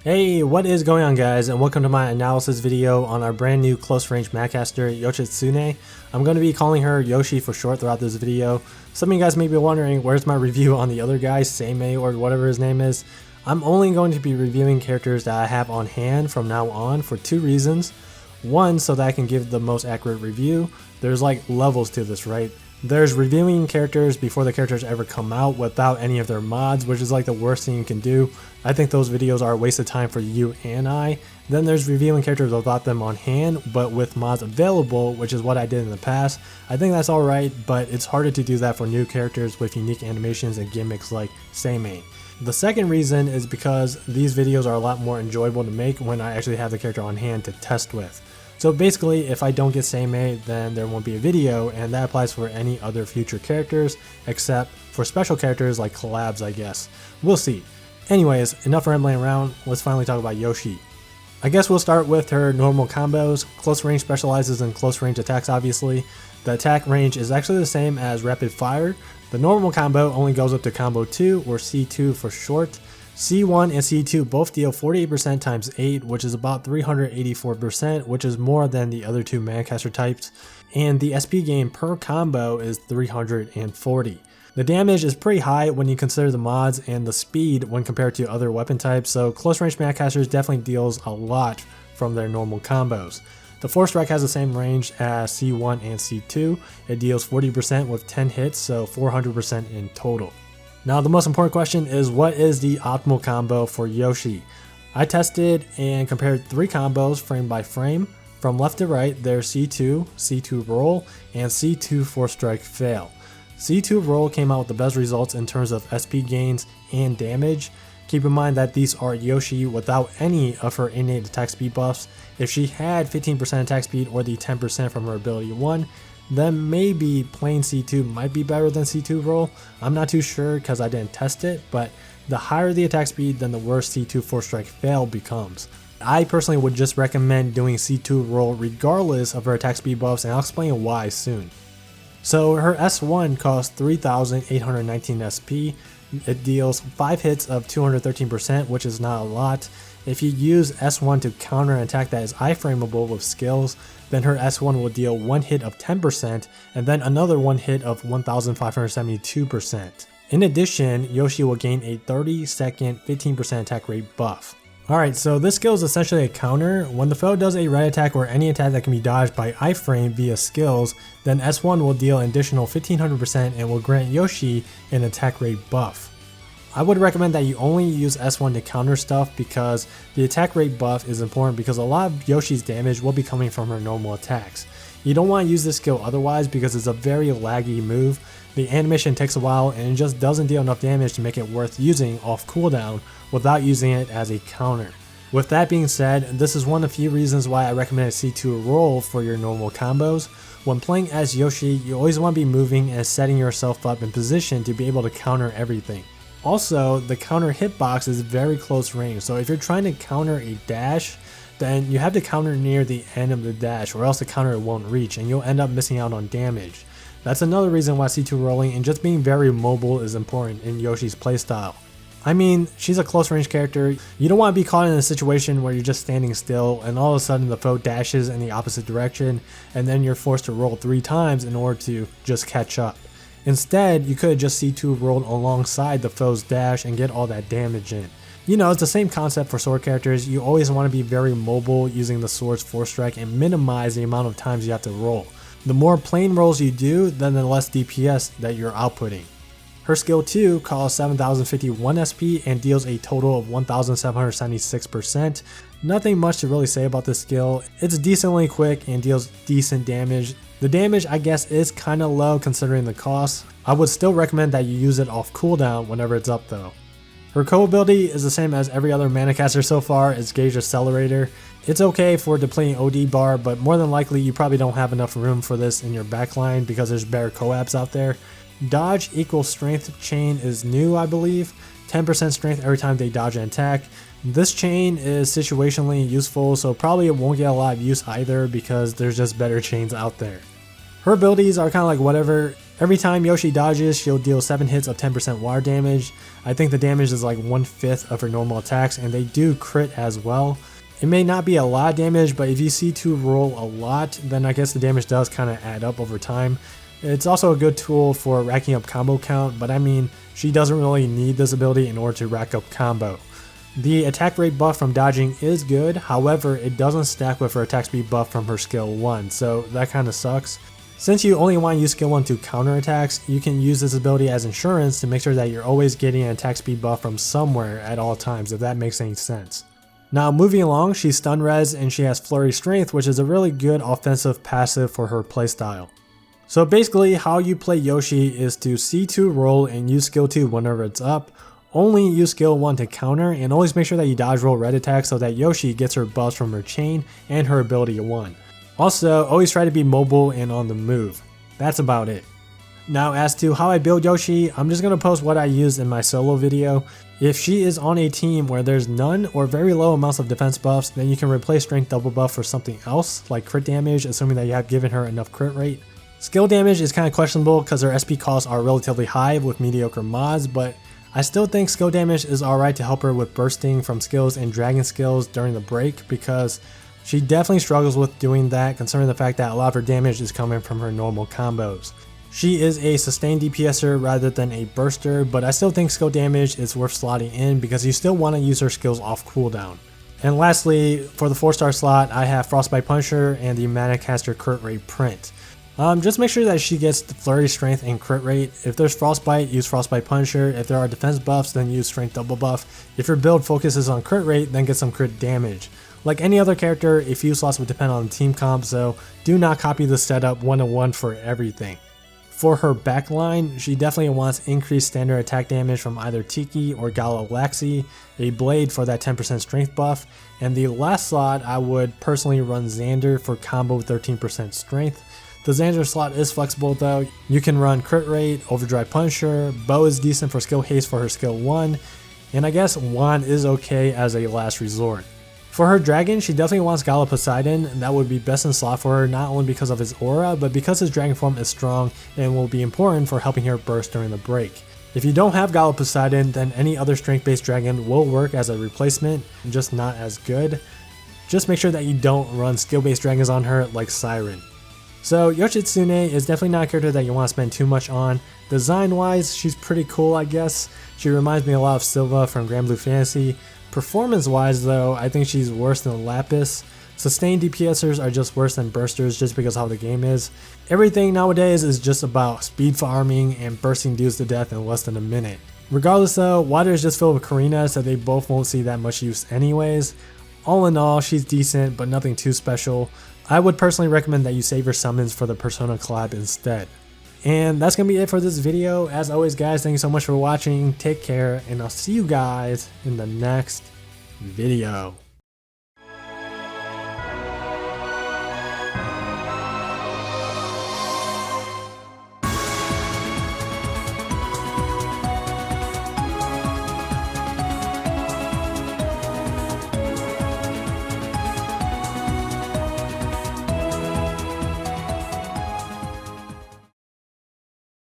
Hey, what is going on guys, and welcome to my analysis video on our brand new close range Maccaster, YOSHITSUNE. I'm going to be calling her Yoshi for short throughout this video. Some of you guys may be wondering where's my review on the other guy, Seimei or whatever his name is. I'm only going to be reviewing characters that I have on hand from now on for two reasons. One, so that I can give the most accurate review. There's like levels to this, right? There's reviewing characters before the characters ever come out without any of their mods, which is like the worst thing you can do. I think those videos are a waste of time for you and I. Then there's reviewing characters without them on hand, but with mods available, which is what I did in the past. I think that's alright, but it's harder to do that for new characters with unique animations and gimmicks like Seimei. The second reason is because these videos are a lot more enjoyable to make when I actually have the character on hand to test with. So basically, if I don't get Seimei, then there won't be a video, and that applies for any other future characters, except for special characters like collabs, I guess. We'll see. Anyways, enough rambling around, let's finally talk about Yoshi. I guess we'll start with her normal combos. Close range specializes in close range attacks, obviously. The attack range is actually the same as rapid fire. The normal combo only goes up to combo 2, or C2 for short. C1 and C2 both deal 48% times 8, which is about 384%, which is more than the other two Mancaster types, and the SP gain per combo is 340. The damage is pretty high when you consider the mods and the speed when compared to other weapon types, so close range Mancasters definitely deals a lot from their normal combos. The 4 strike has the same range as C1 and C2. It deals 40% with 10 hits, so 400% in total. Now the most important question is, what is the optimal combo for Yoshi? I tested and compared 3 combos frame by frame. From left to right, there's C2, C2 roll, and C2 4 strike fail. C2 roll came out with the best results in terms of SP gains and damage. Keep in mind that these are Yoshi without any of her innate attack speed buffs. If she had 15% attack speed or the 10% from her ability 1, then maybe plain C2 might be better than C2 roll. I'm not too sure because I didn't test it, but the higher the attack speed, then the worse C2 4 strike fail becomes. I personally would just recommend doing C2 roll regardless of her attack speed buffs, and I'll explain why soon. So her S1 costs 3,819 SP. It deals 5 hits of 213%, which is not a lot. If you use S1 to counter an attack that is iframeable with skills, then her S1 will deal 1 hit of 10% and then another 1 hit of 1,572%. In addition, Yoshi will gain a 30-second 15% attack rate buff. Alright, so this skill is essentially a counter. When the foe does a red attack or any attack that can be dodged by iframe via skills, then S1 will deal an additional 1500% and will grant Yoshi an attack rate buff. I would recommend that you only use S1 to counter stuff because the attack rate buff is important, because a lot of Yoshi's damage will be coming from her normal attacks. You don't want to use this skill otherwise because it's a very laggy move. The animation takes a while and it just doesn't deal enough damage to make it worth using off cooldown without using it as a counter. With that being said, this is one of the few reasons why I recommend a C2 roll for your normal combos. When playing as Yoshi, you always want to be moving and setting yourself up in position to be able to counter everything. Also, the counter hitbox is very close range, so if you're trying to counter a dash, then you have to counter near the end of the dash, or else the counter won't reach and you'll end up missing out on damage. That's another reason why C2 rolling and just being very mobile is important in Yoshi's playstyle. I mean, she's a close range character. You don't want to be caught in a situation where you're just standing still and all of a sudden the foe dashes in the opposite direction and then you're forced to roll 3 times in order to just catch up. Instead, you could have just C2 rolled alongside the foe's dash and get all that damage in. You know, it's the same concept for sword characters. You always want to be very mobile using the sword's 4 strike and minimize the amount of times you have to roll. The more plain rolls you do, then the less DPS that you're outputting. Her skill 2 costs 7,051 SP and deals a total of 1,776%. Nothing much to really say about this skill. It's decently quick and deals decent damage. The damage, I guess, is kinda low considering the cost. I would still recommend that you use it off cooldown whenever it's up though. Her Coability is the same as every other Manicaster so far, it's Gauge Accelerator. It's okay for depleting OD bar, but more than likely you probably don't have enough room for this in your backline because there's better co-abs out there. Dodge equals strength chain is new, I believe. 10% strength every time they dodge an attack. This chain is situationally useful, so probably it won't get a lot of use either because there's just better chains out there. Her abilities are kind of like whatever. Every time Yoshi dodges, she'll deal 7 hits of 10% water damage. I think the damage is like 1/5 of her normal attacks, and they do crit as well. It may not be a lot of damage, but if you C2 roll a lot, then I guess the damage does kind of add up over time. It's also a good tool for racking up combo count, but I mean, she doesn't really need this ability in order to rack up combo. The attack rate buff from dodging is good, however, it doesn't stack with her attack speed buff from her skill 1, so that kind of sucks. Since you only want to use skill 1 to counter attacks, you can use this ability as insurance to make sure that you're always getting an attack speed buff from somewhere at all times, if that makes any sense. Now moving along, she's stun res and she has flurry strength, which is a really good offensive passive for her playstyle. So basically how you play Yoshi is to C2 roll and use skill 2 whenever it's up, only use skill 1 to counter, and always make sure that you dodge roll red attacks so that Yoshi gets her buffs from her chain and her ability 1. Also, always try to be mobile and on the move. That's about it. Now as to how I build Yoshi, I'm just going to post what I used in my solo video. If she is on a team where there's none or very low amounts of defense buffs, then you can replace strength double buff for something else, like crit damage, assuming that you have given her enough crit rate. Skill damage is kind of questionable because her SP costs are relatively high with mediocre mods, but I still think skill damage is alright to help her with bursting from skills and dragon skills during the break, because she definitely struggles with doing that considering the fact that a lot of her damage is coming from her normal combos. She is a sustained DPSer rather than a burster, but I still think skill damage is worth slotting in because you still want to use her skills off cooldown. And lastly, for the 4-star slot, I have Frostbite Punisher and the Manicaster crit rate print. Just make sure that she gets the flurry strength and crit rate. If there's Frostbite, use Frostbite Punisher. If there are defense buffs, then use strength double buff. If your build focuses on crit rate, then get some crit damage. Like any other character, a few slots would depend on the team comp, so do not copy the setup 1-to-1 for everything. For her backline, she definitely wants increased standard attack damage from either Tiki or Galaxy, a blade for that 10% strength buff, and the last slot I would personally run Xander for combo 13% strength. The Xander slot is flexible though. You can run crit rate, overdrive Punisher, Bow is decent for skill haste for her skill 1, and I guess Wand is okay as a last resort. For her dragon, she definitely wants Gala Poseidon, and that would be best in slot for her not only because of his aura, but because his dragon form is strong and will be important for helping her burst during the break. If you don't have Gala Poseidon, then any other strength based dragon will work as a replacement, just not as good. Just make sure that you don't run skill based dragons on her like Siren. So YOSHITSUNE is definitely not a character that you want to spend too much on. Design wise, she's pretty cool I guess. She reminds me a lot of Silva from Granblue Fantasy. Performance wise though, I think she's worse than Lapis. Sustained DPSers are just worse than bursters just because of how the game is. Everything nowadays is just about speed farming and bursting dudes to death in less than a minute. Regardless though, water is just filled with Karina, so they both won't see that much use anyways. All in all, she's decent but nothing too special. I would personally recommend that you save your summons for the Persona collab instead. And that's going to be it for this video. As always guys, thank you so much for watching. Take care and I'll see you guys in the next video.